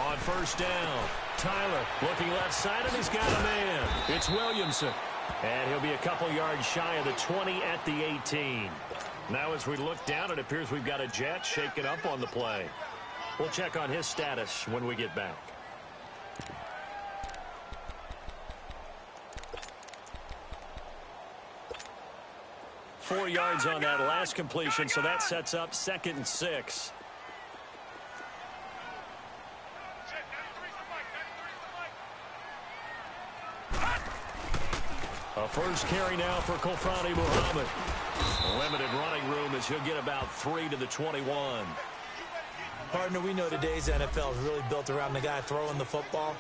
On first down, Tyler looking left side, and he's got a man. It's Williamson. And he'll be a couple yards shy of the 20 at the 18. Now as we look down, it appears we've got a Jet shaking up on the play. We'll check on his status when we get back. Four yards on that last completion, so that sets up 2nd and 6. A first carry now for Kofrani Muhammad. Limited running room as he'll get about 3 to the 21. Partner, we know today's NFL is really built around the guy throwing the football.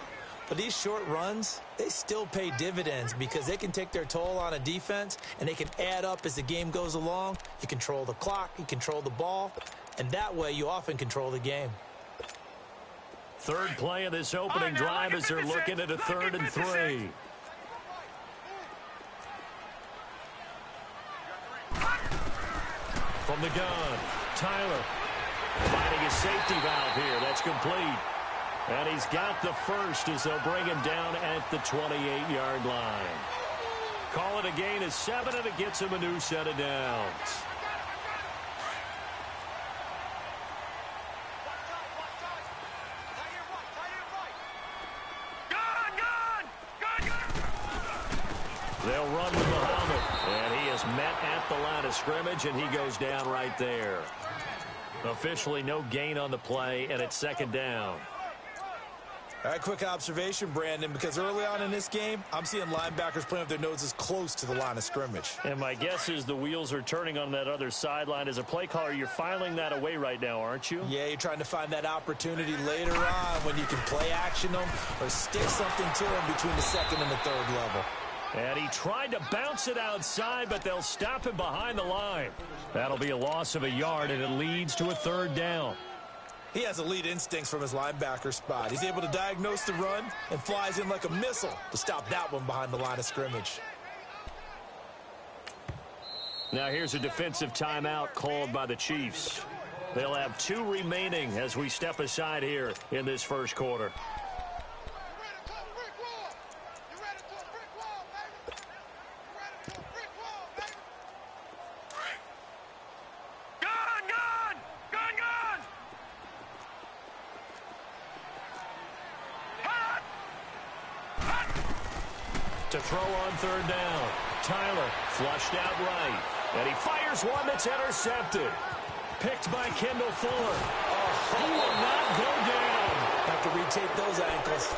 But these short runs, they still pay dividends because they can take their toll on a defense and they can add up as the game goes along. You control the clock, you control the ball, and that way you often control the game. Third play of this opening drive as they're looking at a 3rd and 3. From the gun, Tyler finding a safety valve here. That's complete. And he's got the first as they'll bring him down at the 28-yard line. Call it a gain of 7, and it gets him a new set of downs. They'll run with Muhammad, and he is met at the line of scrimmage, and he goes down right there. Officially no gain on the play, and it's 2nd down. All right, quick observation, Brandon, because early on in this game, I'm seeing linebackers playing with their noses close to the line of scrimmage. And my guess is the wheels are turning on that other sideline. As a play caller, you're filing that away right now, aren't you? Yeah, you're trying to find that opportunity later on when you can play action them or stick something to them between the 2nd and the 3rd level. And he tried to bounce it outside, but they'll stop him behind the line. That'll be a loss of a yard, and it leads to a 3rd down. He has elite instincts from his linebacker spot. He's able to diagnose the run and flies in like a missile to stop that one behind the line of scrimmage. Now here's a defensive timeout called by the Chiefs. They'll have 2 remaining as we step aside here in this first quarter. To throw on 3rd down. Tyler flushed out right. And he fires one that's intercepted. Picked by Kendall Fuller. He will not go down. Have to retake those ankles.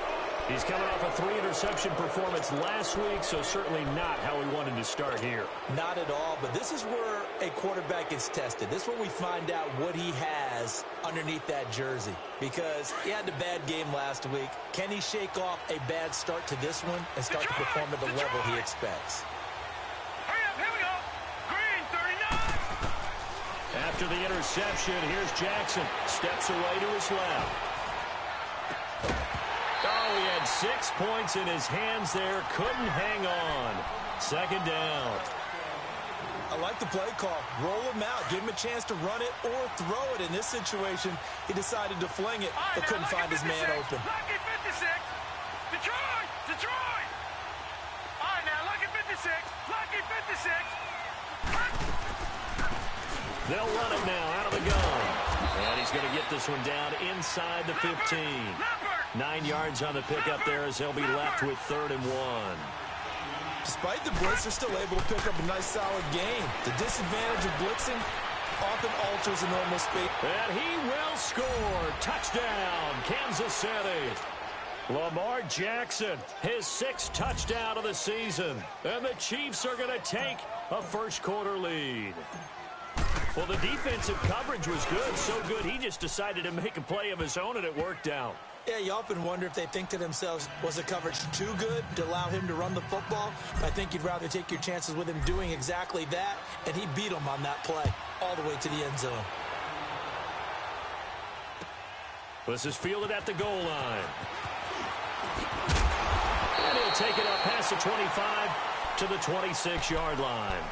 He's coming off a 3-interception performance last week, so certainly not how we wanted to start here. Not at all, but this is where a quarterback gets tested. This is where we find out what he has underneath that jersey. Because he had a bad game last week. Can he shake off a bad start to this one and start to perform at the level he expects? Hurry up, here we go. Green, 39. After the interception, here's Jackson. Steps away to his left. Oh, he had 6 points in his hands there. Couldn't hang on. 2nd down. I like the play call. Roll him out. Give him a chance to run it or throw it. In this situation, he decided to fling it, but couldn't find his man open. Lucky 56. Detroit! Detroit! All right, now, lucky 56. Lucky 56. They'll run it now out of the gun. And he's going to get this one down inside the 15. 9 yards on the pickup there as they'll be left with 3rd and 1. Despite the blitz, they're still able to pick up a nice, solid gain. The disadvantage of blitzing often alters the normal speed. And he will score. Touchdown, Kansas City. Lamar Jackson, his 6th touchdown of the season. And the Chiefs are going to take a first-quarter lead. Well, the defensive coverage was good, so good he just decided to make a play of his own, and it worked out. Yeah, you often wonder if they think to themselves, was the coverage too good to allow him to run the football? I think you'd rather take your chances with him doing exactly that, and he beat him on that play all the way to the end zone. This is fielded at the goal line. And he'll take it up past the 25 to the 26-yard line.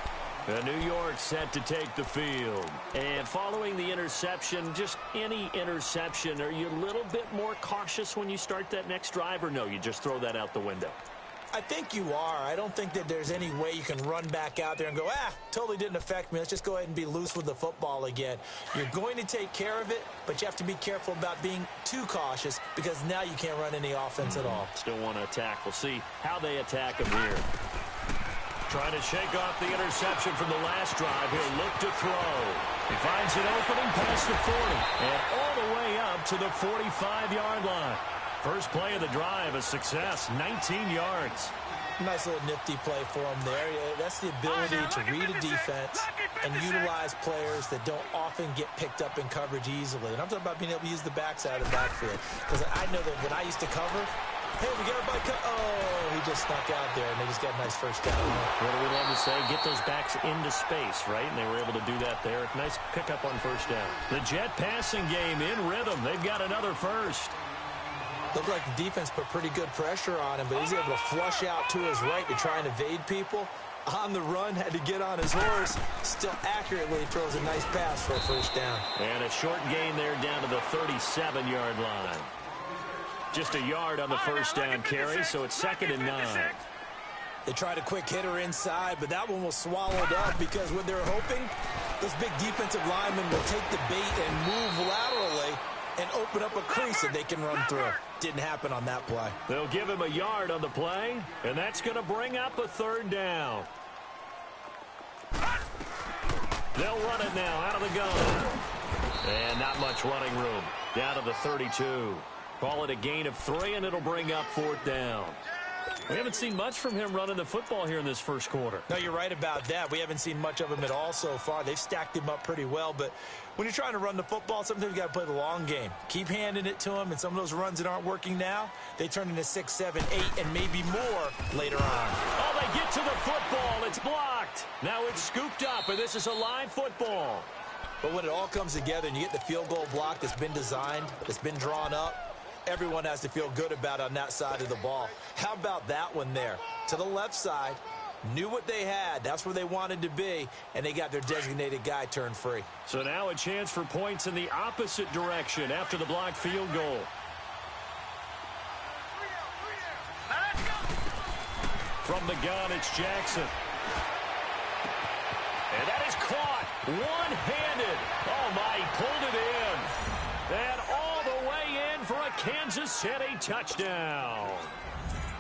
The New York set to take the field. And following the interception, just any interception, are you a little bit more cautious when you start that next drive, or no, you just throw that out the window? I think you are. I don't think that there's any way you can run back out there and go, totally didn't affect me. Let's just go ahead and be loose with the football again. You're going to take care of it, but you have to be careful about being too cautious because now you can't run any offense at all. Still want to attack. We'll see how they attack him here. Trying to shake off the interception from the last drive. He'll look to throw. He finds an opening past the 40 and all the way up to the 45-yard line. First play of the drive, a success, 19 yards. Nice little nifty play for him there. That's the ability to read a defense and utilize players that don't often get picked up in coverage easily. And I'm talking about being able to use the backside of the backfield. Because I know that when I used to cover, hey, we got everybody cut. Oh, he just snuck out there, and they just got a nice first down. What do we love to say? Get those backs into space, right? And they were able to do that there. Nice pickup on first down. The Jet passing game in rhythm. They've got another first. Looked like the defense put pretty good pressure on him, but he's able to flush out to his right to try and evade people. On the run, had to get on his horse. Still accurately throws a nice pass for a first down. And a short gain there down to the 37-yard line. Just a yard on the first down carry, so it's 2nd and 9. They tried a quick hitter inside, but that one was swallowed up because what they're hoping, those big defensive linemen will take the bait and move laterally and open up a crease that they can run through. Didn't happen on that play. They'll give him a yard on the play, and that's going to bring up a 3rd down. They'll run it now out of the gun. And not much running room. Down to the 32. Call it a gain of 3, and it'll bring up 4th down. We haven't seen much from him running the football here in this first quarter. No, you're right about that. We haven't seen much of him at all so far. They've stacked him up pretty well, but when you're trying to run the football, sometimes you got to play the long game. Keep handing it to him, and some of those runs that aren't working now, they turn into 6, 7, 8, and maybe more later on. Oh, they get to the football. It's blocked. Now it's scooped up, and this is a live football. But when it all comes together and you get the field goal block that's been designed, that's been drawn up, everyone has to feel good about on that side of the ball. How about that one there? To the left side, knew what they had. That's where they wanted to be, and they got their designated guy turned free. So now a chance for points in the opposite direction after the blocked field goal. From the gun, it's Jackson. And that is caught one-handed. Oh, my, he pulled it in. And all the way in for a Kansas City touchdown.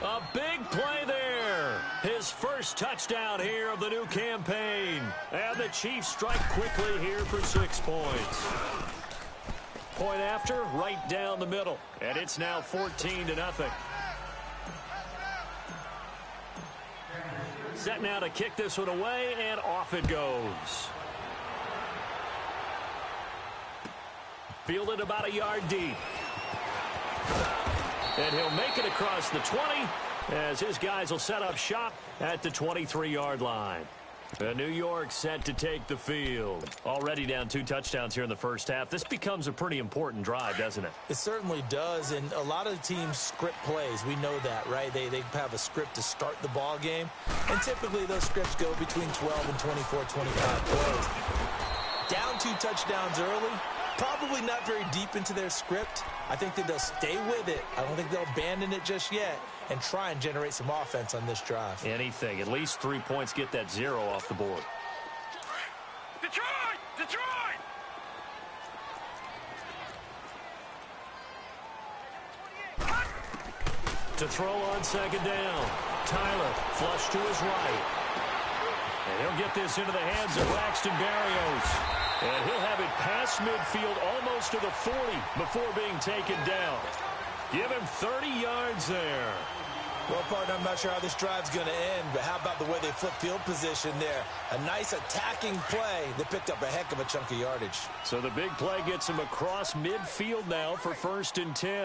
A big play there. His first touchdown here of the new campaign. And the Chiefs strike quickly here for 6 points. Point after, right down the middle. And it's now 14-0. Set now to kick this one away, and off it goes. Fielded about a yard deep. And he'll make it across the 20 as his guys will set up shop at the 23-yard line. The New York set to take the field. Already down 2 touchdowns here in the first half. This becomes a pretty important drive, doesn't it? It certainly does, and a lot of the teams script plays. We know that, right? They have a script to start the ball game, and typically those scripts go between 12 and 24, 25 plays. Down 2 touchdowns early, probably not very deep into their script. I think that they'll stay with it. I don't think they'll abandon it just yet and try and generate some offense on this drive. Anything. At least 3 points, get that 0 off the board. Detroit! Detroit! To throw on 2nd down. Tyler, flush to his right. And he'll get this into the hands of Braxton Berrios. And he'll have it past midfield almost to the 40 before being taken down. Give him 30 yards there. Well, partner, I'm not sure how this drive's going to end, but how about the way they flip field position there? A nice attacking play that picked up a heck of a chunk of yardage. So the big play gets him across midfield now for 1st and 10. We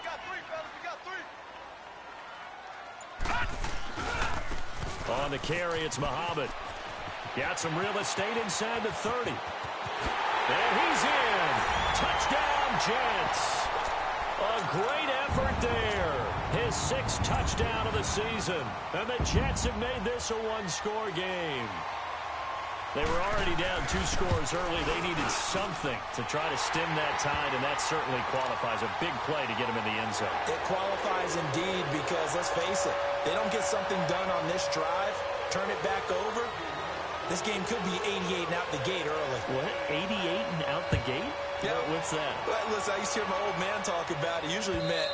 got 3, fellas, we got 3. On the carry, it's Muhammad. Got some real estate inside the 30. And he's in. Touchdown, Jets. A great effort there. His 6th touchdown of the season. And the Jets have made this a one-score game. They were already down 2 scores early. They needed something to try to stem that tide, and that certainly qualifies. A big play to get him in the end zone. It qualifies indeed because, let's face it, they don't get something done on this drive, turn it back over, this game could be 88 and out the gate early. What? 88 and out the gate? Yeah. What's that? Well, listen, I used to hear my old man talk about it. Usually meant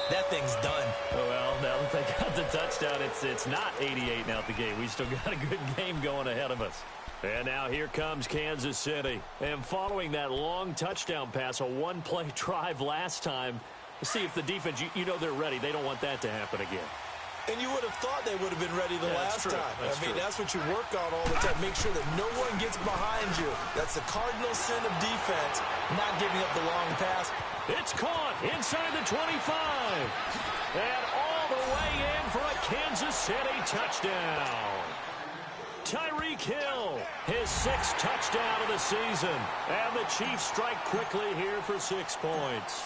that thing's done. Oh, well, now that they got the touchdown, it's not 88 and out the gate. We still got a good game going ahead of us. And now here comes Kansas City. And following that long touchdown pass, a one-play drive last time, see if the defense, you know they're ready. They don't want that to happen again. And you would have thought they would have been ready the last time. That's what you work on all the time. Make sure that no one gets behind you. That's the cardinal sin of defense, not giving up the long pass. It's caught inside the 25. And all the way in for a Kansas City touchdown. Tyreek Hill, his 6th touchdown of the season. And the Chiefs strike quickly here for 6 points.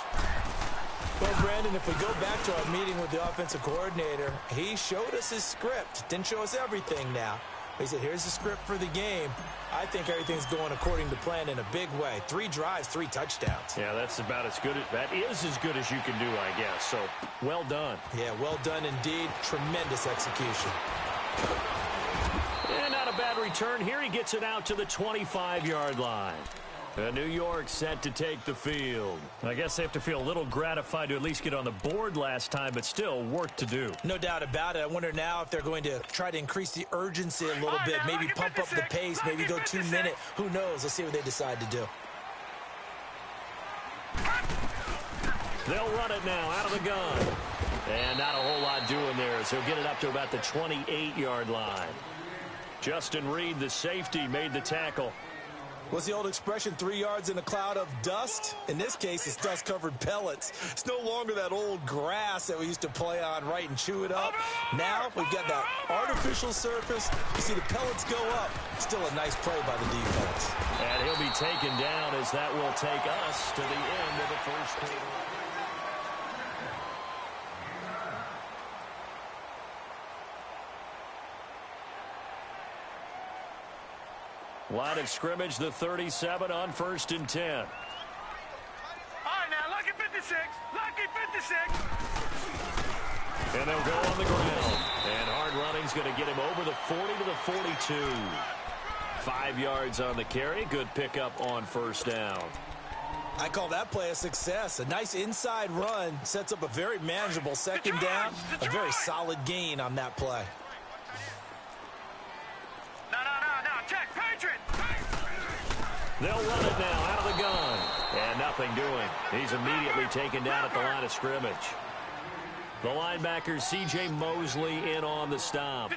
Well, Brandon, if we go back to our meeting with the offensive coordinator, he showed us his script. Didn't show us everything now. He said, here's the script for the game. I think everything's going according to plan in a big way. 3 drives, 3 touchdowns. Yeah, that's about as good. That is as good as you can do, I guess. So, well done. Yeah, well done indeed. Tremendous execution. And not a bad return here. He gets it out to the 25-yard line. New York set to take the field. I guess they have to feel a little gratified to at least get on the board last time, but still work to do. No doubt about it. I wonder now if they're going to try to increase the urgency a little bit, maybe pump up the pace, maybe go 2-minute. Who knows? Let's see what they decide to do. They'll run it now out of the gun. And not a whole lot doing there as he'll get it up to about the 28-yard line. Justin Reed, the safety, made the tackle. What's the old expression, 3 yards in a cloud of dust? In this case, it's dust-covered pellets. It's no longer that old grass that we used to play on, right, and chew it up. Now we've got that artificial surface. You see the pellets go up. Still a nice play by the defense. And he'll be taken down as that will take us to the end of the first quarter. Line of scrimmage, the 37 on 1st and 10. All right, now, lucky 56. Lucky 56. And they'll go on the ground. And hard running's going to get him over the 40 to the 42. 5 yards on the carry. Good pickup on 1st down. I call that play a success. A nice inside run sets up a very manageable 2nd down. A very solid gain on that play. They'll run it now out of the gun. And nothing doing. He's immediately taken down at the line of scrimmage. The linebacker, C.J. Mosley, in on the stop.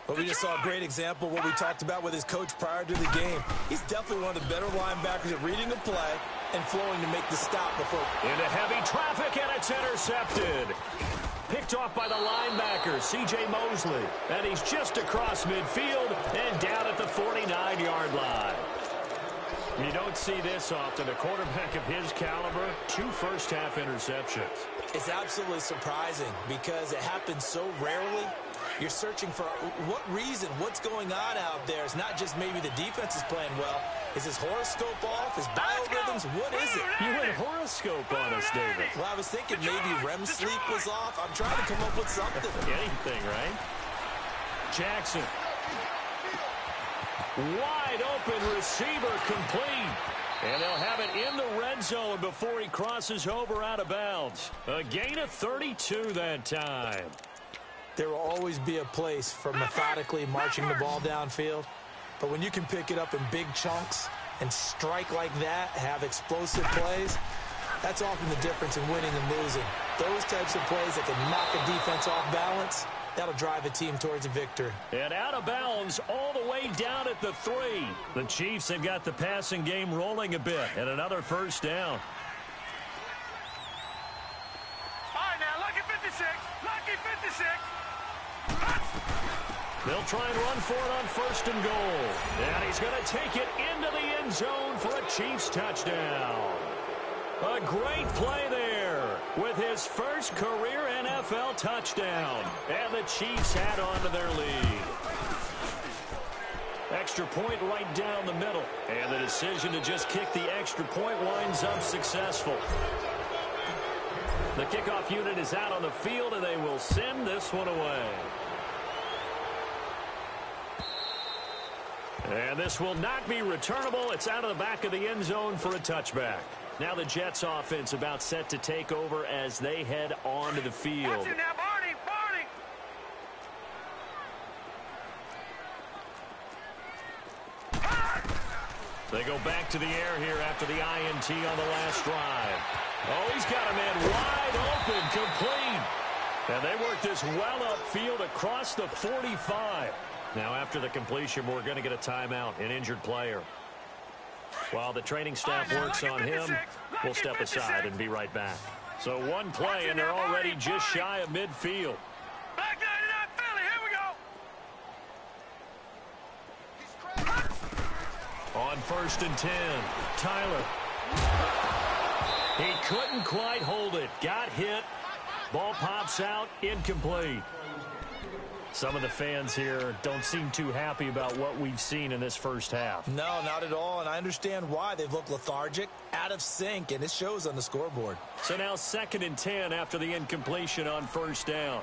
Well, we just saw a great example of what we talked about with his coach prior to the game. He's definitely one of the better linebackers at reading the play and flowing to make the stop before. Into heavy traffic, and it's intercepted. Picked off by the linebacker, C.J. Mosley. And he's just across midfield and down at the 49-yard line. You don't see this often. A quarterback of his caliber, 2 first-half interceptions. It's absolutely surprising because it happens so rarely. You're searching for what reason, what's going on out there. It's not just maybe the defense is playing well. Is his horoscope off? His biorhythms? What is it? You went horoscope on us, David. Well, I was thinking maybe REM sleep was off. I'm trying to come up with something. Anything, right? Jackson. Wide open receiver complete. And they'll have it in the red zone before he crosses over out of bounds. A gain of 32 that time. There will always be a place for methodically marching the ball downfield. But when you can pick it up in big chunks and strike like that, have explosive plays, that's often the difference in winning and losing. Those types of plays that can knock a defense off balance, that'll drive a team towards a victory. And out of bounds all the way down at the 3. The Chiefs have got the passing game rolling a bit. And another 1st down. All right, now, lucky 56. Lucky 56. They'll try and run for it on 1st and goal. And he's going to take it into the end zone for a Chiefs touchdown. A great play there. with his first career NFL touchdown. And the Chiefs add on to their lead. Extra point right down the middle. And the decision to just kick the extra point winds up successful. The kickoff unit is out on the field, and they will send this one away. And this will not be returnable. It's out of the back of the end zone for a touchback. Now the Jets offense about set to take over as they head onto the field. Watch it now, Barney, Barney. They go back to the air here after the INT on the last drive. Oh, he's got a man wide open, complete. And they work this well upfield across the 45. Now after the completion, we're going to get a timeout, an injured player. While the training staff works on him, we'll step aside and be right back. So one play, and they're already just shy of midfield. Back 99 Philly, here we go. On 1st and 10, Tyler. He couldn't quite hold it. Got hit. Ball pops out, incomplete. Some of the fans here don't seem too happy about what we've seen in this first half. No, not at all, and I understand why. They've looked lethargic, out of sync, and it shows on the scoreboard. So now 2nd and 10 after the incompletion on 1st down.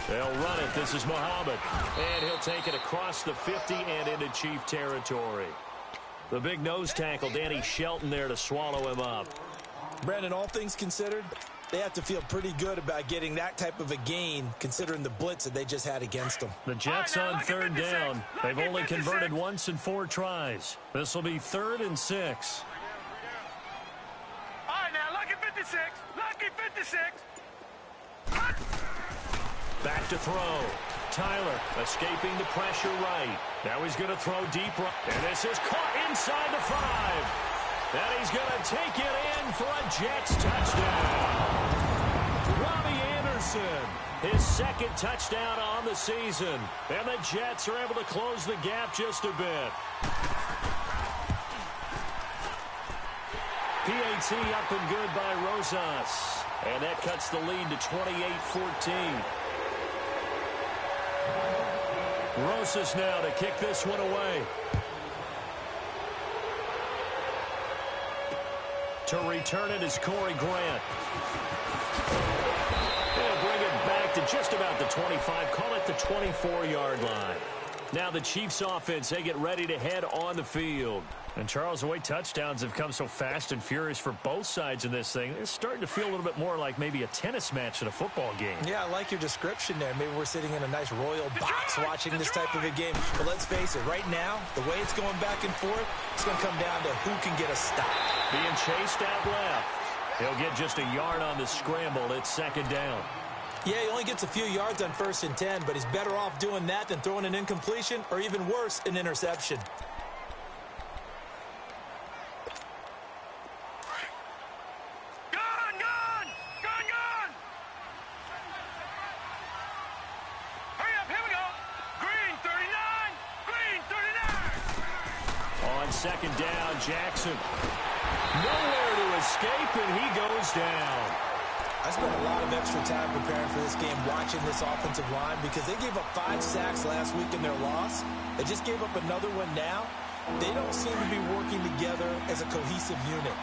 They'll run it. This is Muhammad. And he'll take it across the 50 and into Chief territory. The big nose tackle, Danny Shelton, there to swallow him up. Brandon, all things considered, they have to feel pretty good about getting that type of a gain, considering the blitz that they just had against them. The Jets on 3rd down. They've only converted once in 4 tries. This will be 3rd and 6. All right, now, lucky 56. Lucky 56. Back to throw. Tyler escaping the pressure right. Now he's going to throw deep right. And this is caught inside the 5. And he's going to take it in for a Jets touchdown. Robbie Anderson, his 2nd touchdown on the season. And the Jets are able to close the gap just a bit. PAT up and good by Rosas. And that cuts the lead to 28-14. Rosas now to kick this one away. To return it is Corey Grant. They'll bring it back to just about the 25. Call it the 24-yard line. Now the Chiefs offense, they get ready to head on the field. And Charles, the way touchdowns have come so fast and furious for both sides in this thing, it's starting to feel a little bit more like maybe a tennis match in a football game. Yeah, I like your description there. Maybe we're sitting in a nice royal box watching this type of a game. But let's face it, right now, the way it's going back and forth, it's going to come down to who can get a stop. Being chased out left. He'll get just a yard on the scramble. It's 2nd down. Yeah, he only gets a few yards on 1st and 10, but he's better off doing that than throwing an incompletion or even worse, an interception. On 2nd down, Jackson. Nowhere to escape, and he goes down. I spent a lot of extra time preparing for this game watching this offensive line because they gave up 5 sacks last week in their loss. They just gave up another one now. They don't seem to be working together as a cohesive unit.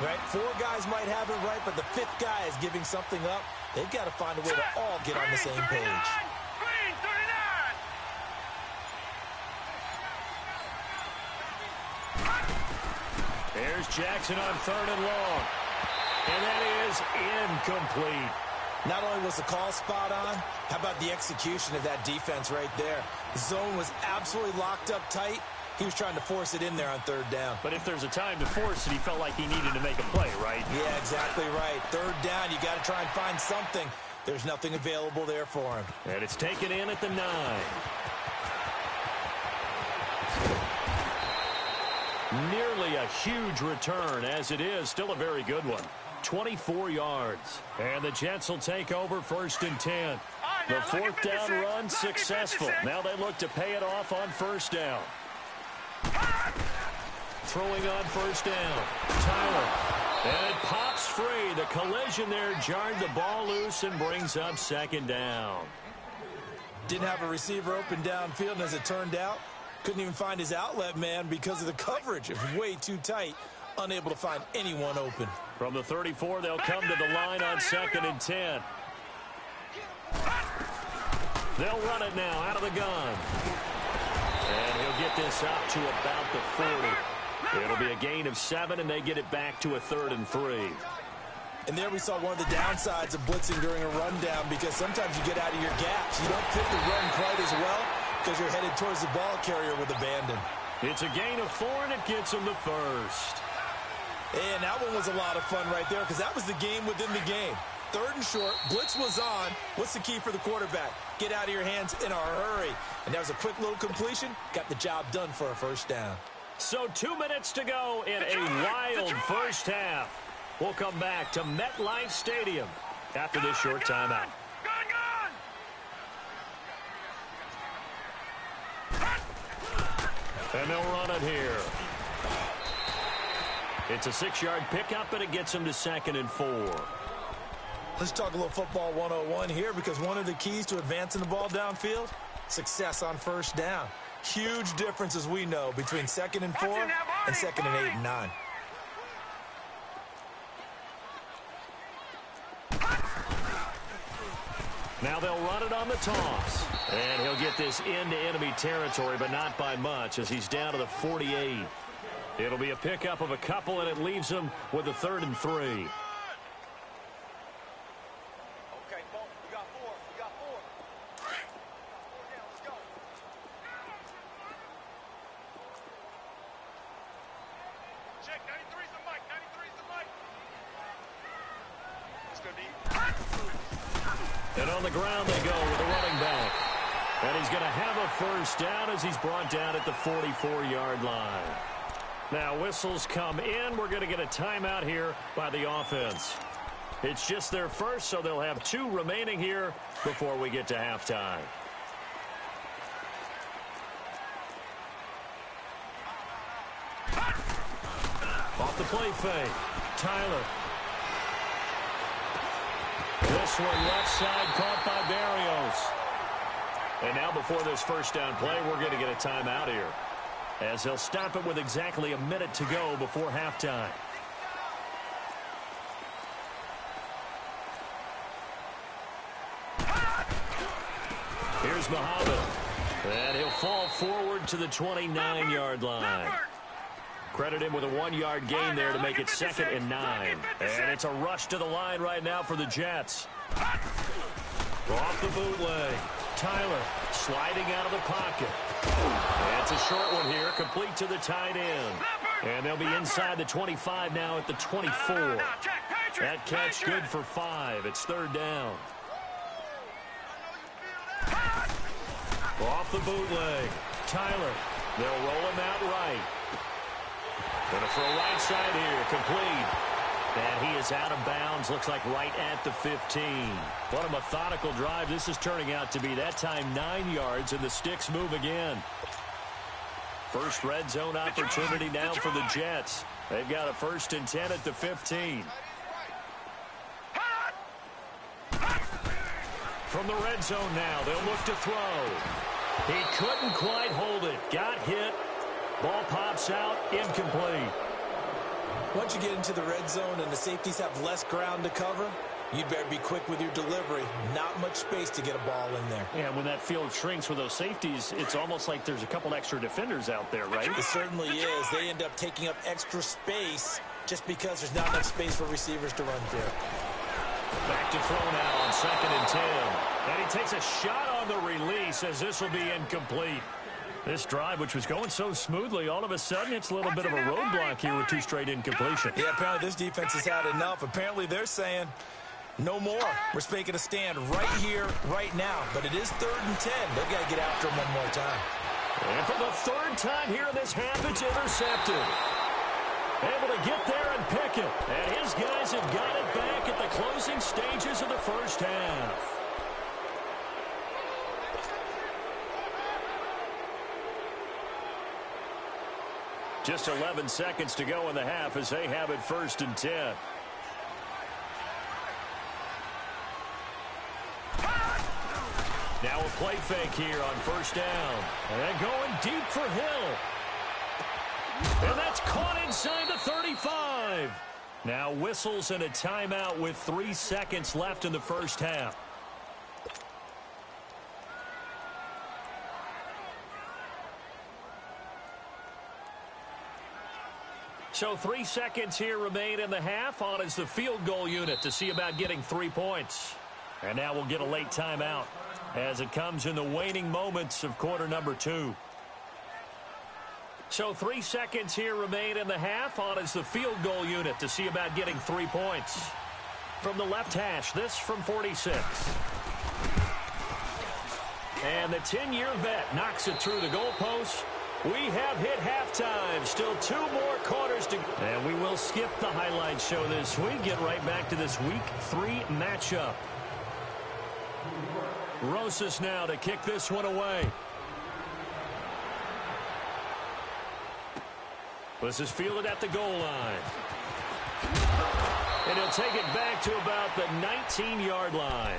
Right? 4 guys might have it right, but the 5th guy is giving something up. They've got to find a way to all get on the same page. There's Jackson on 3rd and long. And that is incomplete. Not only was the call spot on, how about the execution of that defense right there? The zone was absolutely locked up tight. He was trying to force it in there on 3rd down. But if there's a time to force it, he felt like he needed to make a play, right? Yeah, exactly right. 3rd down, you got to try and find something. There's nothing available there for him. And it's taken in at the 9. Nearly a huge return, as it is still a very good one. 24 yards. And the Jets will take over 1st and 10. The 4th down run successful. Now they look to pay it off on 1st down. throwing on first down. Tyler. And it pops free. The collision there jarred the ball loose and brings up second down. Didn't have a receiver open downfield, and as it turned out, couldn't even find his outlet man because of the coverage. It was way too tight, unable to find anyone open. From the 34, they'll come to the line on 2nd and 10. They'll run it now out of the gun. And he'll get this up to about the 40. It'll be a gain of 7, and they get it back to a 3rd and 3. And there we saw one of the downsides of blitzing during a rundown, because sometimes you get out of your gaps. You don't fit the run quite as well because you're headed towards the ball carrier with abandon. It's a gain of 4, and it gets them the first. And that one was a lot of fun right there, because that was the game within the game. 3rd and short, blitz was on. What's the key for the quarterback? Get out of your hands in a hurry. And that was a quick little completion. Got the job done for a first down. So 2 minutes to go in a wild first half. We'll come back to MetLife Stadium after this short timeout. And they'll run it here. It's a 6-yard pickup, and it gets them to 2nd and 4. Let's talk a little football 101 here, because one of the keys to advancing the ball downfield, success on first down. Huge difference, as we know, between 2nd and 4 and 2nd and 8 and 9. Now they'll run it on the toss. And he'll get this into enemy territory, but not by much, as he's down to the 48. It'll be a pickup of a couple, and it leaves him with a 3rd and 3. Okay, Paul, we got 4. We got 4. Yeah, let's go. Check, 93's the mic. 93's the mic. Let's go, D. And on the ground they go with a running back. And he's going to have a first down as he's brought down at the 44-yard line. Now whistles come in. We're going to get a timeout here by the offense. It's just their first, so they'll have 2 remaining here before we get to halftime. Off the play fake. Tyler. This one left side caught by Barrios. And now before this first down play, we're going to get a timeout here, as they'll stop it with exactly a minute to go before halftime. Here's Muhammad. And he'll fall forward to the 29-yard line. Credit him with a 1-yard gain there to make it 2nd and 9. And it's a rush to the line right now for the Jets. Off the bootleg. Tyler sliding out of the pocket. It's a short one here, complete to the tight end. And they'll be inside the 25 now at the 24. That catch good for 5. It's 3rd down. Off the bootleg. Tyler. They'll roll him out right. Going to throw right side here, complete. And he is out of bounds, looks like right at the 15. What a methodical drive this is turning out to be. That time 9 yards, and the sticks move again. First red zone opportunity now for the Jets. They've got a 1st and 10 at the 15. From the red zone now, they'll look to throw. He couldn't quite hold it. Got hit. Ball pops out, incomplete. Once you get into the red zone and the safeties have less ground to cover, you'd better be quick with your delivery. Not much space to get a ball in there. Yeah, when that field shrinks with those safeties, it's almost like there's a couple extra defenders out there, right? It certainly is. They end up taking up extra space just because there's not enough space for receivers to run through. Back to throw now on 2nd and 10. And he takes a shot on the release, as this will be incomplete. This drive, which was going so smoothly, all of a sudden it's a little bit of a roadblock here with 2 straight incompletions. Yeah, apparently this defense has had enough. Apparently they're saying, no more. We're making a stand right here, right now. But it is 3rd and 10. They've got to get after him one more time. And for the 3rd time here in this half, it's intercepted. Able to get there and pick it. And his guys have got it back at the closing stages of the first half. Just 11 seconds to go in the half as they have it 1st and 10. Now a play fake here on 1st down. And going deep for Hill. And that's caught inside the 35. Now whistles and a timeout with 3 seconds left in the 1st half. So 3 seconds here remain in the half. On is the field goal unit to see about getting 3 points. And now we'll get a late timeout as it comes in the waning moments of quarter number 2. So 3 seconds here remain in the half. On is the field goal unit to see about getting 3 points. From the left hash, this from 46. And the 10-year vet knocks it through the goalpost. We have hit halftime. Still 2 more quarters to go. And we will skip the highlight show this week. Get right back to this Week 3 matchup. Rosas now to kick this one away. This is fielded at the goal line. And he'll take it back to about the 19-yard line.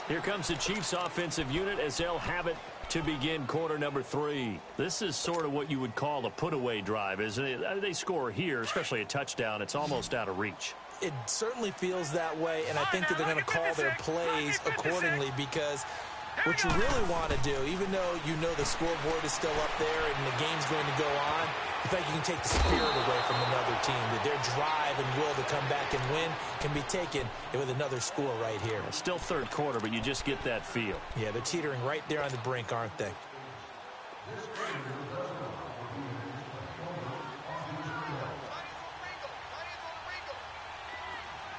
Here comes the Chiefs offensive unit as they'll have it to begin quarter number 3. This is sort of what you would call a put-away drive, isn't it? They score here, especially a touchdown. It's almost out of reach. It certainly feels that way, and I think that they're going to call their plays accordingly because what you really want to do, even though you know the scoreboard is still up there and the game's going to go on, in fact, you can take the spirit away from another team. That their drive and will to come back and win can be taken with another score right here. It's still 3rd quarter, but you just get that feel. Yeah, they're teetering right there on the brink, aren't they?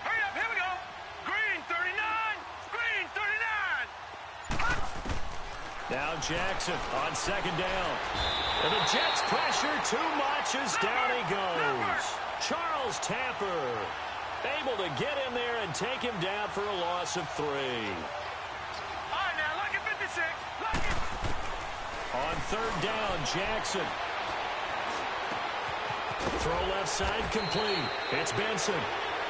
Hurry up, here we go. Green 39, green 39. Now Jackson on 2nd down. And the Jets pressure too much as down he goes. Charles Tapper able to get in there and take him down for a loss of 3. All right, now, look at 56. Look at. On 3rd down, Jackson. Throw left side complete. It's Benson.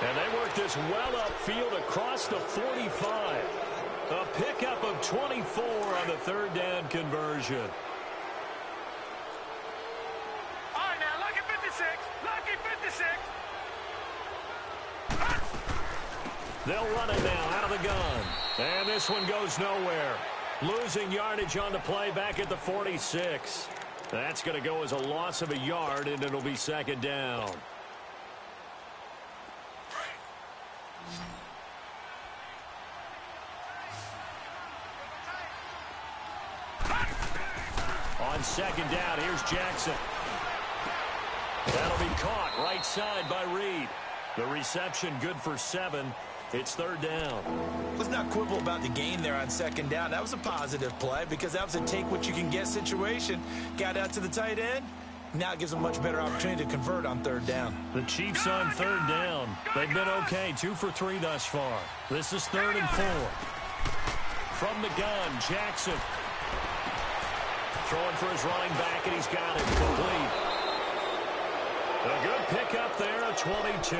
And they work this well upfield across the 45. A pickup of 24 on the 3rd down conversion. All right, now, look at 56. Lucky 56. They'll run it now out of the gun. And this one goes nowhere. Losing yardage on the play back at the 46. That's going to go as a loss of a yard, and it'll be 2nd down. On 2nd down, here's Jackson. That'll be caught right side by Reed. The reception good for 7. It's 3rd down. Let's not quibble about the gain there on 2nd down. That was a positive play because that was a take-what-you-can-get situation. Got out to the tight end. Now it gives them a much better opportunity to convert on 3rd down. The Chiefs on 3rd down. They've been okay, 2 for 3 thus far. This is 3rd and 4. From the gun, Jackson. Throwing for his running back, and he's got it complete. A good pickup there, a 22.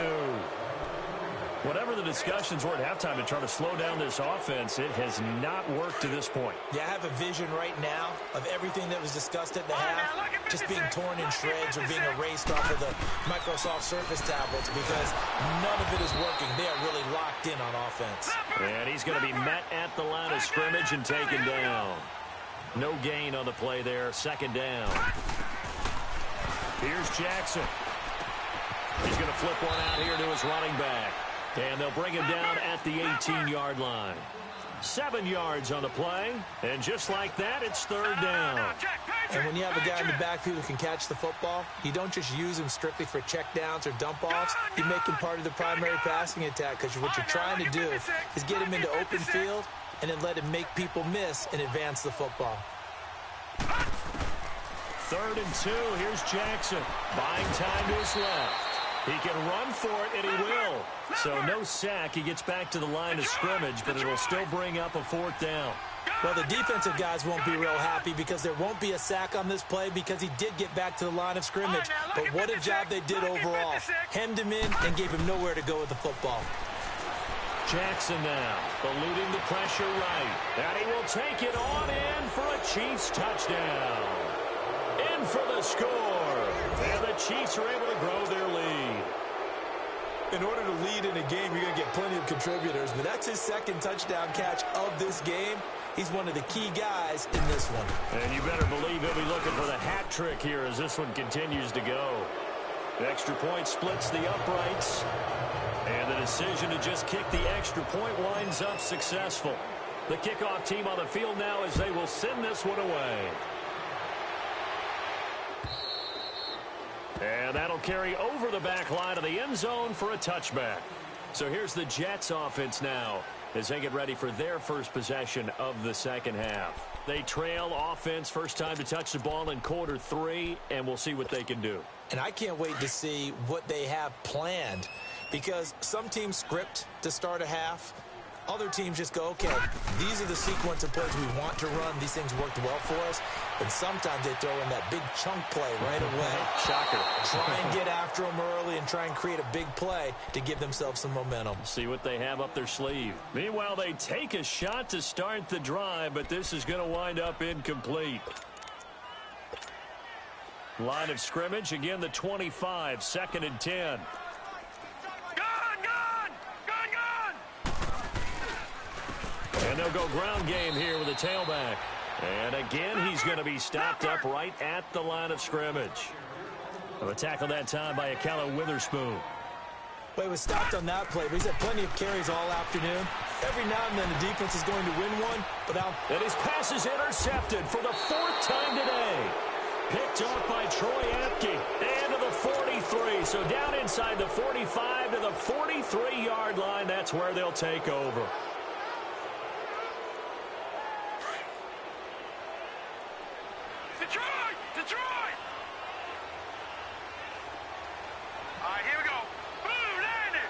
Whatever the discussions were at halftime to try to slow down this offense, it has not worked to this point. Yeah, I have a vision right now of everything that was discussed at the half just being torn in shreds or being erased off of the Microsoft Surface tablets because none of it is working. They are really locked in on offense. And he's going to be met at the line of scrimmage and taken down. No gain on the play there, 2nd down. Here's Jackson. He's going to flip one out here to his running back. And they'll bring him down at the 18-yard line. 7 yards on the play. And just like that, it's 3rd down. And when you have a guy in the backfield who can catch the football, you don't just use him strictly for check downs or dump offs. You make him part of the primary passing attack because what you're trying to do is get him into open field and then let him make people miss and advance the football. 3rd and 2. Here's Jackson. Buying time to his left. He can run for it, and he will. So no sack. He gets back to the line of scrimmage, but it'll still bring up a 4th down. Well, the defensive guys won't be real happy because there won't be a sack on this play because he did get back to the line of scrimmage. But what a job they did overall. Hemmed him in and gave him nowhere to go with the football. Jackson now, eluding the pressure right. And he will take it on in for a Chiefs touchdown. In for the score. And the Chiefs are able to grow their lead. In order to lead in a game, you're going to get plenty of contributors, but that's his 2nd touchdown catch of this game. He's one of the key guys in this one. And you better believe he'll be looking for the hat trick here as this one continues to go. The extra point splits the uprights. And the decision to just kick the extra point winds up successful. The kickoff team on the field now as they will send this one away. And that'll carry over the back line of the end zone for a touchback. So here's the Jets offense now as they get ready for their first possession of the second half. They trail offense, first time to touch the ball in quarter 3, and we'll see what they can do. And I can't wait to see what they have planned because some teams script to start a half. Other teams just go, okay, these are the sequence of plays we want to run. These things worked well for us. And sometimes they throw in that big chunk play right away. Shocker. Try and get after them early and try and create a big play to give themselves some momentum. See what they have up their sleeve. Meanwhile, they take a shot to start the drive, but this is going to wind up incomplete. Line of scrimmage, again the 25, 2nd and 10. And they'll go ground game here with a tailback. And again, he's going to be stopped up right at the line of scrimmage. A tackle that time by Akella Witherspoon. Well, he was stopped on that play, but he's had plenty of carries all afternoon. Every now and then the defense is going to win one, but now... And his pass is intercepted for the 4th time today. Picked off by Troy Apke. And to the 43. So down inside the 45 to the 43-yard line. That's where they'll take over. Detroit! All right, here we go. Boom, landed.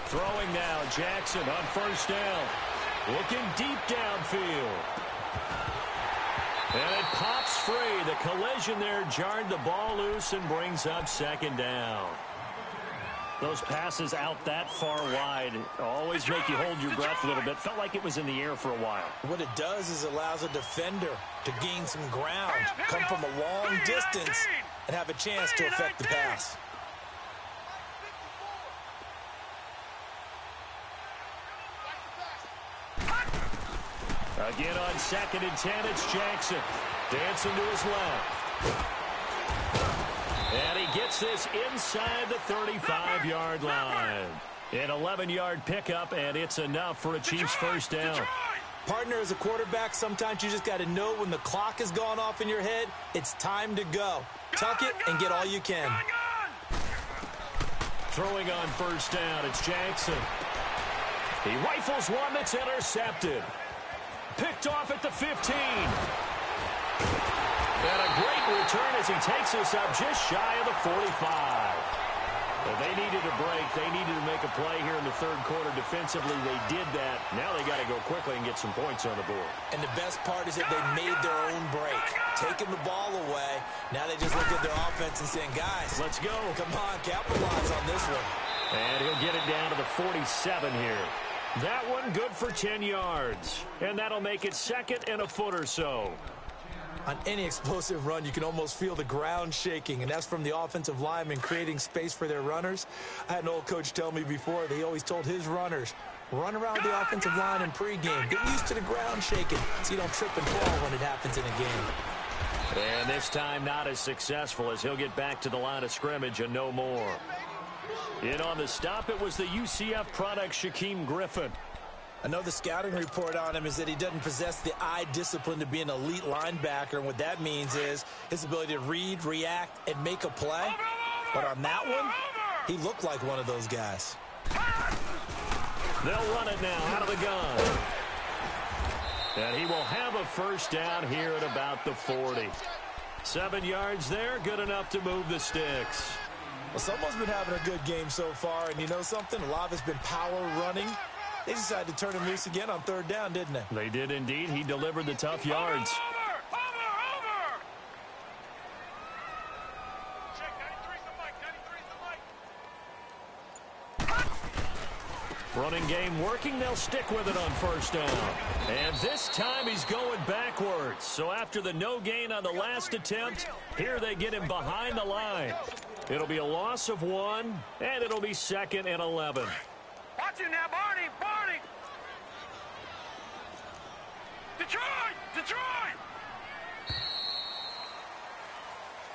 Throwing now, Jackson on first down. Looking deep downfield. And it pops free. The collision there jarred the ball loose and brings up 2nd down. Those passes out that far wide always make you hold your breath a little bit. Felt like it was in the air for a while. What it does is allows a defender to gain some ground, come from a long distance, and have a chance to affect the pass. Again on 2nd and 10, it's Jackson. Dancing to his left. And he gets this inside the 35-yard line. An 11-yard pickup, and it's enough for a Chiefs first down. Partner, as a quarterback, sometimes you just got to know when the clock has gone off in your head, it's time to go. Tuck it and get all you can. Throwing on first down, it's Jackson. He rifles one that's intercepted. Picked off at the 15. And a great return as he takes us up just shy of the 45. Well, they needed a break. They needed to make a play here in the 3rd quarter. Defensively, they did that. Now they got to go quickly and get some points on the board. And the best part is that they made their own break. Taking the ball away. Now they just look at their offense and saying, guys, let's go. Come on, capitalize on this one. And he'll get it down to the 47 here. That one good for 10 yards. And that'll make it 2nd and a foot or so. On any explosive run, you can almost feel the ground shaking, and that's from the offensive linemen creating space for their runners. I had an old coach tell me before, he always told his runners, run around the offensive line in pregame. Get used to the ground shaking so you don't trip and fall when it happens in a game. And this time not as successful as he'll get back to the line of scrimmage and no more. In on the stop, it was the UCF product, Shaquem Griffin. Another scouting report on him is that he doesn't possess the eye discipline to be an elite linebacker. And what that means is his ability to read, react, and make a play. But on that one, he looked like one of those guys. They'll run it now out of the gun. And he will have a first down here at about the 40. 7 yards there, good enough to move the sticks. Well, someone's been having a good game so far, and you know something? A lot of it's been power running. They decided to turn him loose again on third down, didn't they? They did indeed. He delivered the tough yards. Over! Running game working. They'll stick with it on first down. And this time he's going backwards. So after the no gain on the last attempt, here they get him behind the line. It'll be a loss of 1, and it'll be 2nd and 11. Watch it now, Barney! Detroit!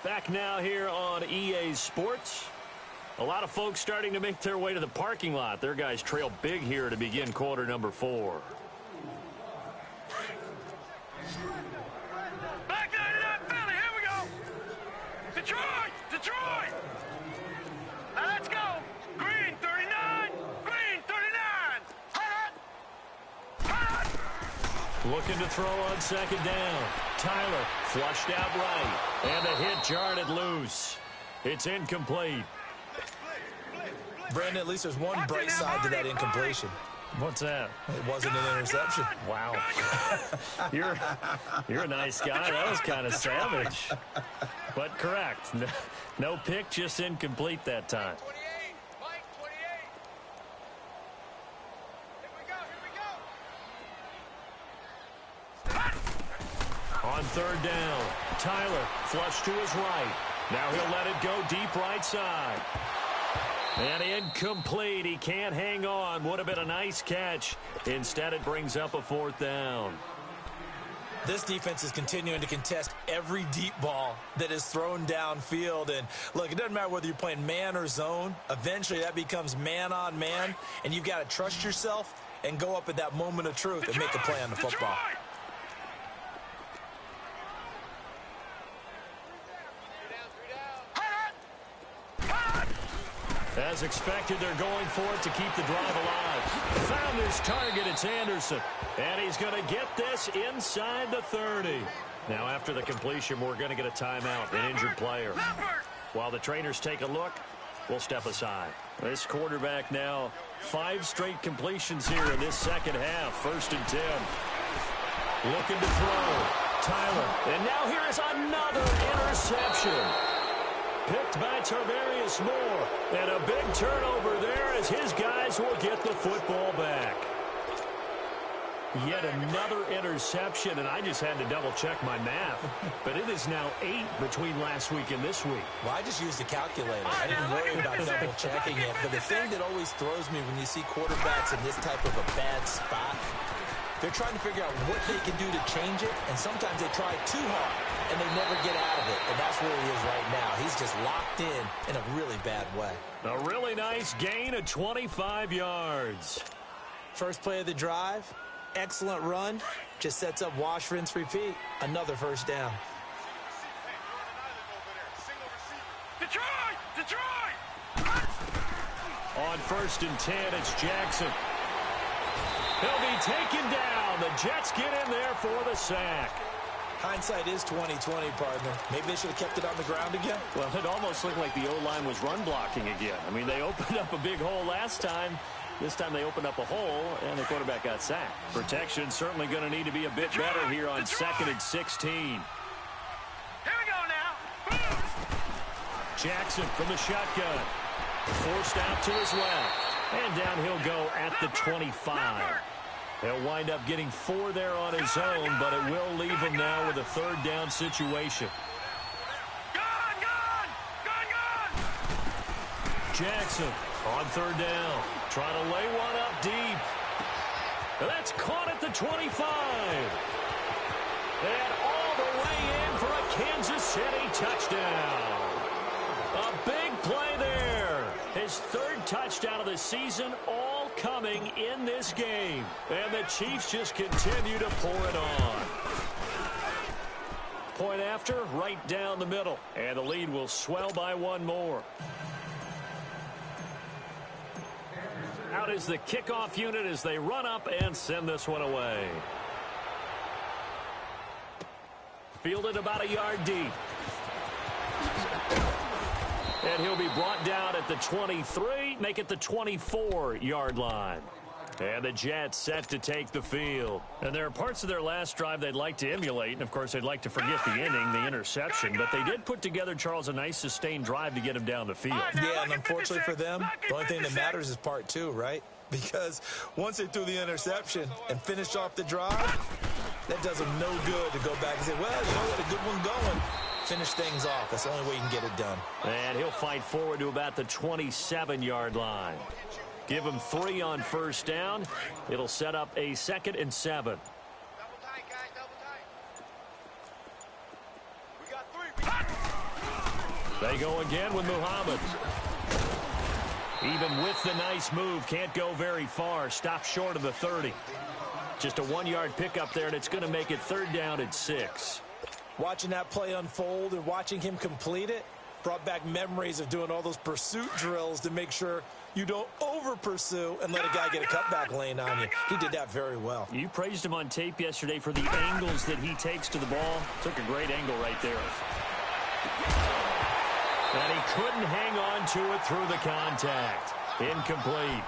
Back now here on EA Sports. A lot of folks starting to make their way to the parking lot. Their guys trail big here to begin quarter number 4. Back 99 Philly, here we go! Detroit! Now let's go! Green 39! Hot! Looking to throw on second down. Tyler flushed out right. And the hit jarred it loose. It's incomplete. Brandon, at least there's one bright side to that incompletion. What's that? It wasn't an interception. Wow. You're a nice guy. That was kind of savage. But correct. No pick, just incomplete that time. 28. Mike, 28. Here we go. On third down, Tyler flush to his right. Now he'll let it go deep right side. And incomplete. He can't hang on. Would have been a nice catch. Instead, it brings up a 4th down. This defense is continuing to contest every deep ball that is thrown downfield. And, look, it doesn't matter whether you're playing man or zone. Eventually, that becomes man-on-man, and you've got to trust yourself and go up at that moment of truth and make a play on the football. As expected, they're going for it to keep the drive alive. Found his target. It's Anderson. And he's going to get this inside the 30. Now, after the completion, we're going to get a timeout, an injured player. While the trainers take a look, we'll step aside. This quarterback now, 5 straight completions here in this second half. 1st and 10. Looking to throw. Tyler. And now here is another interception. Picked by Tarvarius Moore. And a big turnover there as his guys will get the football back. Yet another interception, and I just had to double-check my math. But it is now 8 between last week and this week. Well, I just used a calculator. I didn't worry about double-checking it. But the thing that always throws me when you see quarterbacks in this type of a bad spot, they're trying to figure out what they can do to change it, and sometimes they try too hard, and they never get out of it, and that's where he is right now. He's just locked in a really bad way. A really nice gain of 25 yards. First play of the drive, excellent run, just sets up wash, rinse, repeat. Another first down. Detroit! On 1st and 10, it's Jackson. He'll be taken down. The Jets get in there for the sack. Hindsight is 20/20, partner. Maybe they should have kept it on the ground again. Well, it almost looked like the O-line was run blocking again. I mean, they opened up a big hole last time. This time they opened up a hole, and the quarterback got sacked. Protection certainly going to need to be a bit better here on 2nd and 16. Here we go now. Jackson from the shotgun. Forced out to his left. And down he'll go at the 25. He'll wind up getting 4 there on his own, but it will leave him now with a 3rd down situation. Gone! Jackson on 3rd down. Trying to lay one up deep. And that's caught at the 25. And all the way in for a Kansas City touchdown. A big play there. His 3rd touchdown of the season, all coming in this game. And the Chiefs just continue to pour it on. Point after, right down the middle. And the lead will swell by 1 more. Out is the kickoff unit as they run up and send this one away. Fielded about a yard deep. And he'll be brought down at the 23, make it the 24-yard line. And the Jets set to take the field. And there are parts of their last drive they'd like to emulate. And, of course, they'd like to forget the inning, the interception. But they did put together, Charles, a nice sustained drive to get him down the field. Yeah, and unfortunately for them, the only thing that matters is part two, right? Because once they threw the interception and finished off the drive, that does them no good to go back and say, well, you know, got a good one going. Finish things off. That's the only way you can get it done. And he'll fight forward to about the 27-yard line. Give him 3 on first down. It'll set up a 2nd and 7. Double tight, guys, double tight. We got 3. They go again with Muhammad. Even with the nice move, can't go very far. Stop short of the 30. Just a 1-yard pickup there, and it's going to make it 3rd down and 6. Watching that play unfold and watching him complete it brought back memories of doing all those pursuit drills to make sure you don't over-pursue and let a guy get a cutback lane on you. He did that very well. You praised him on tape yesterday for the angles that he takes to the ball. Took a great angle right there. And he couldn't hang on to it through the contact. Incomplete.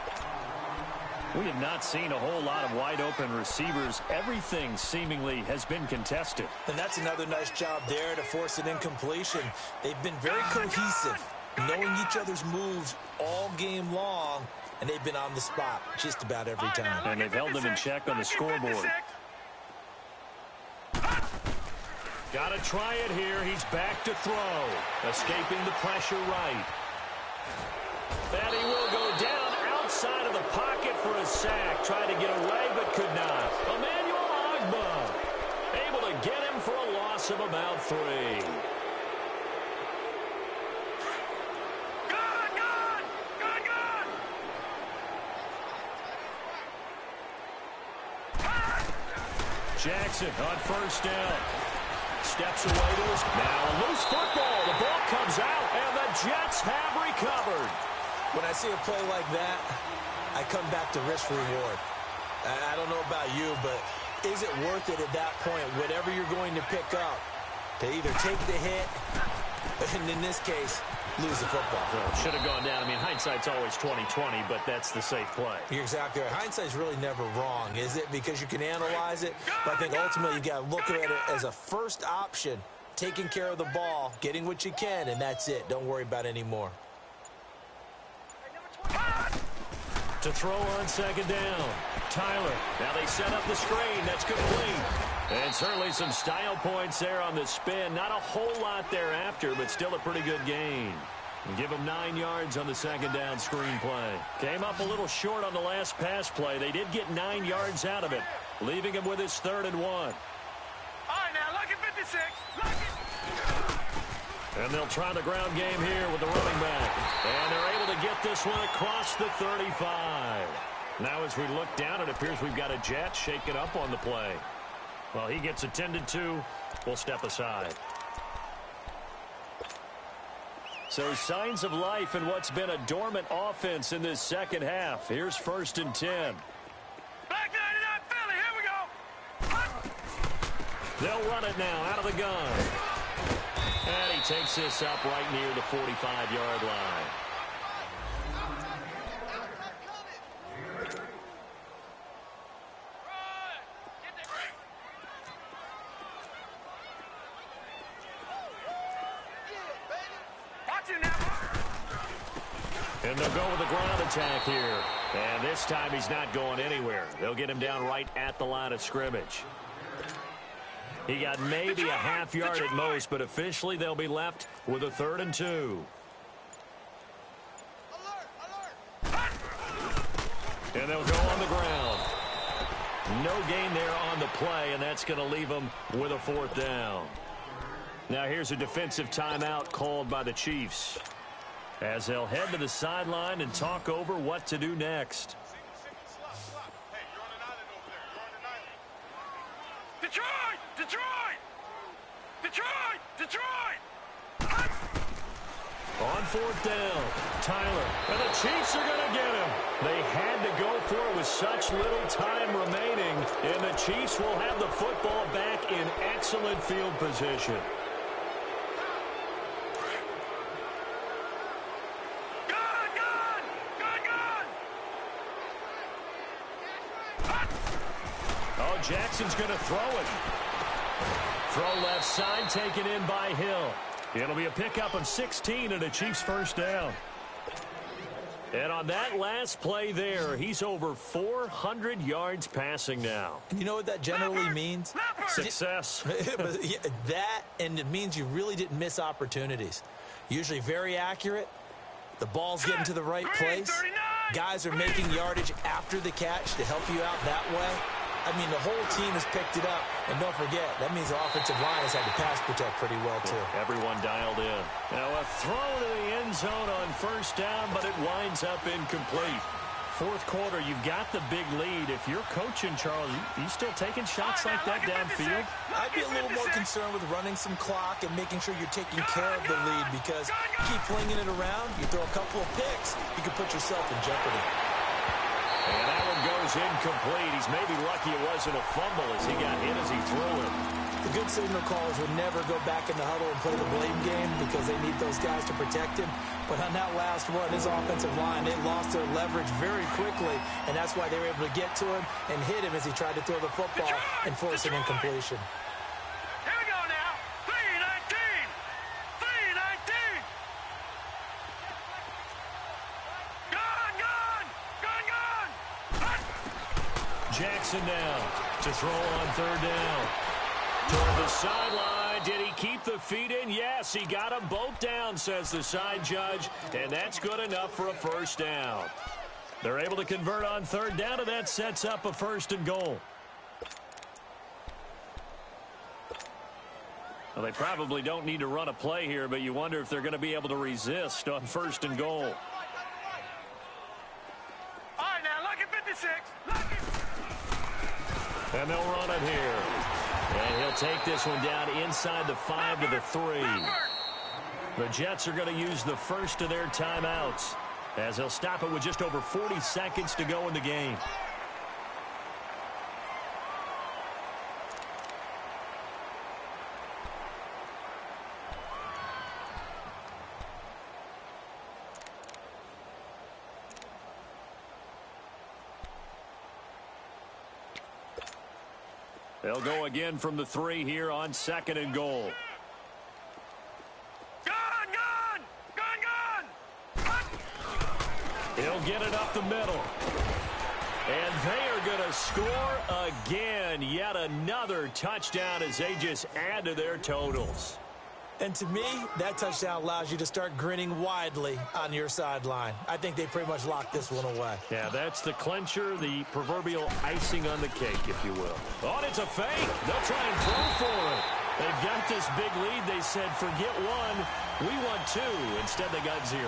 We have not seen a whole lot of wide-open receivers. Everything seemingly has been contested. And that's another nice job there to force an incompletion. They've been very cohesive, knowing each other's moves all game long, and they've been on the spot just about every time. And they've held them in check on the scoreboard. Got to try it here. He's back to throw. Escaping the pressure right. And he will go down outside of the pocket for a sack. Tried to get away, but could not. Emmanuel Ogbah able to get him for a loss of about 3. Jackson on first down. Steps away to his... Now a loose football. The ball comes out, and the Jets have recovered. When I see a play like that, I come back to risk reward. I don't know about you, but is it worth it at that point, whatever you're going to pick up, to either take the hit, and in this case, lose the football? Well, should have gone down. I mean, hindsight's always 20/20, but that's the safe play. You're exactly right. Hindsight's really never wrong, is it? Because you can analyze it, but I think ultimately you got to look at it as a first option, taking care of the ball, getting what you can, and that's it. Don't worry about any more. To throw on second down. Tyler. Now they set up the screen. That's complete. And certainly some style points there on the spin. Not a whole lot thereafter, but still a pretty good gain. And give him 9 yards on the second down screen play. Came up a little short on the last pass play. They did get 9 yards out of it, leaving him with his 3rd and 1. All right, now, look at 56. Look it. And they'll try the ground game here with the running back. And they're able to get this one across the 35. Now as we look down, it appears we've got a Jet shaking up on the play. Well, he gets attended to. We'll step aside. So signs of life in what's been a dormant offense in this second half. Here's 1st and 10. Back 99 Philly, here we go. They'll run it now out of the gun. And he takes this up right near the 45-yard line. And they'll go with the ground attack here. And this time he's not going anywhere. They'll get him down right at the line of scrimmage. He got maybe a half yard at most, but officially they'll be left with a 3rd and 2. And they'll go on the ground. No gain there on the play, and that's going to leave them with a 4th down. Now here's a defensive timeout called by the Chiefs, as they'll head to the sideline and talk over what to do next. Hey, you're on an island over there. You're on an island. Detroit! Detroit! Detroit! Detroit! On 4th down, Tyler, and the Chiefs are going to get him. They had to go for it with such little time remaining, and the Chiefs will have the football back in excellent field position. Lamar Jackson's going to throw it. Throw left side, taken in by Hill. It'll be a pickup of 16 and a Chiefs first down. And on that last play there, he's over 400 yards passing now. You know what that generally means? Success. That, and it means you really didn't miss opportunities. Usually very accurate. The ball's getting to the right place. Guys are making yardage after the catch to help you out that way. I mean, the whole team has picked it up. And don't forget, that means the offensive line has had to pass protect pretty well, too. Everyone dialed in. Now a throw to the end zone on first down, but it winds up incomplete. Fourth quarter, you've got the big lead. If you're coaching, Charles, you still taking shots like that downfield? I'd be a little more concerned with running some clock and making sure you're taking care of the lead, because you keep flinging it around, you throw a couple of picks, you can put yourself in jeopardy. And that one goes incomplete. He's maybe lucky it wasn't a fumble as he got hit as he threw it. The good signal callers would never go back in the huddle and play the blame game because they need those guys to protect him. But on that last run, his offensive line, they lost their leverage very quickly, and that's why they were able to get to him and hit him as he tried to throw the football and force an incompletion. Here we go now. 3-19. 3-19. Gone. Jackson now to throw on third down. Toward the sideline. Did he keep the feet in? Yes, he got them both down, says the side judge, and that's good enough for a first down. They're able to convert on third down, and that sets up a first and goal. Well, they probably don't need to run a play here, but you wonder if they're going to be able to resist on first and goal. All right, now, look at 56. And they'll run it here. And he'll take this one down inside the 5 to the 3. The Jets are going to use the first of their timeouts as they'll stop it with just over 40 seconds to go in the game. They'll go again from the 3 here on second and goal. Gone. He'll get it up the middle. And they are going to score again. Yet another touchdown as they just add to their totals. And to me, that touchdown allows you to start grinning widely on your sideline. I think they pretty much locked this one away. Yeah, that's the clincher, the proverbial icing on the cake, if you will. Oh, and it's a fake. They'll try and throw for it. They've got this big lead. They said, forget one. We want 2. Instead, they got 0.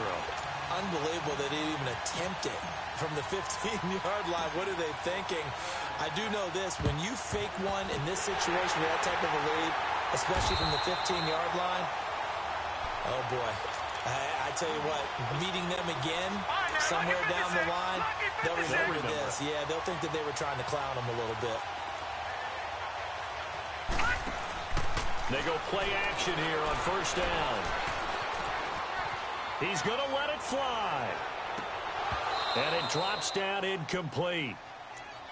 Unbelievable that they didn't even attempt it from the 15-yard line. What are they thinking? I do know this. When you fake one in this situation with that type of a lead, especially from the 15-yard line, oh, boy. I tell you what, meeting them again somewhere down the line, they'll remember this. Yeah, they'll think that they were trying to clown them a little bit. They go play action here on first down. He's going to let it fly. And it drops down incomplete.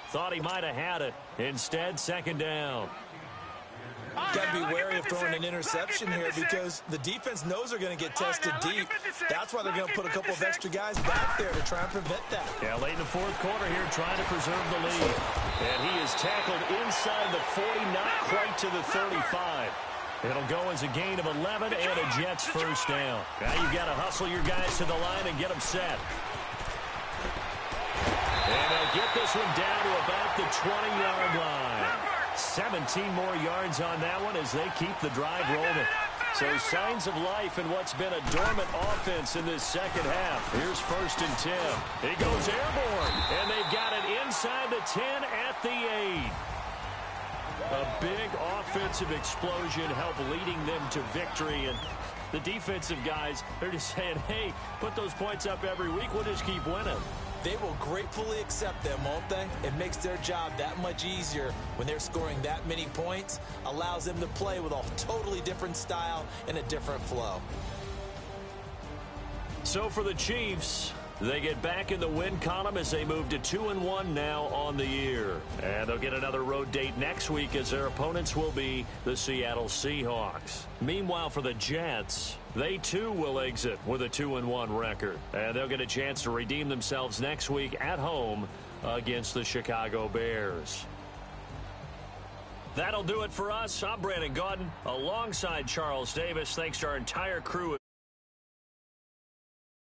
Thought he might have had it. Instead, second down. Got to be wary of throwing an interception here because the defense knows they're going to get tested deep. That's why they're going to put a couple of extra guys back there to try and prevent that. Yeah, late in the fourth quarter here trying to preserve the lead. And he is tackled inside the 40, not quite to the 35. It'll go as a gain of 11 and a Jets first down. Now you've got to hustle your guys to the line and get them set. And they'll get this one down to about the 20-yard line. 17 more yards on that one as they keep the drive rolling. So signs of life in what's been a dormant offense in this second half. Here's first and 10. He goes airborne, and they've got it inside the 10 at the 8. A big offensive explosion helped leading them to victory. And the defensive guys, they're just saying, hey, put those points up every week. We'll just keep winning. They will gratefully accept them, won't they? It makes their job that much easier when they're scoring that many points. Allows them to play with a totally different style and a different flow. So for the Chiefs, They get back in the win column as they move to 2-1 now on the year. And they'll get another road date next week as their opponents will be the Seattle Seahawks. Meanwhile, for the Jets, they too will exit with a 2-1 record. And they'll get a chance to redeem themselves next week at home against the Chicago Bears. That'll do it for us. I'm Brandon Gaudin alongside Charles Davis. Thanks to our entire crew.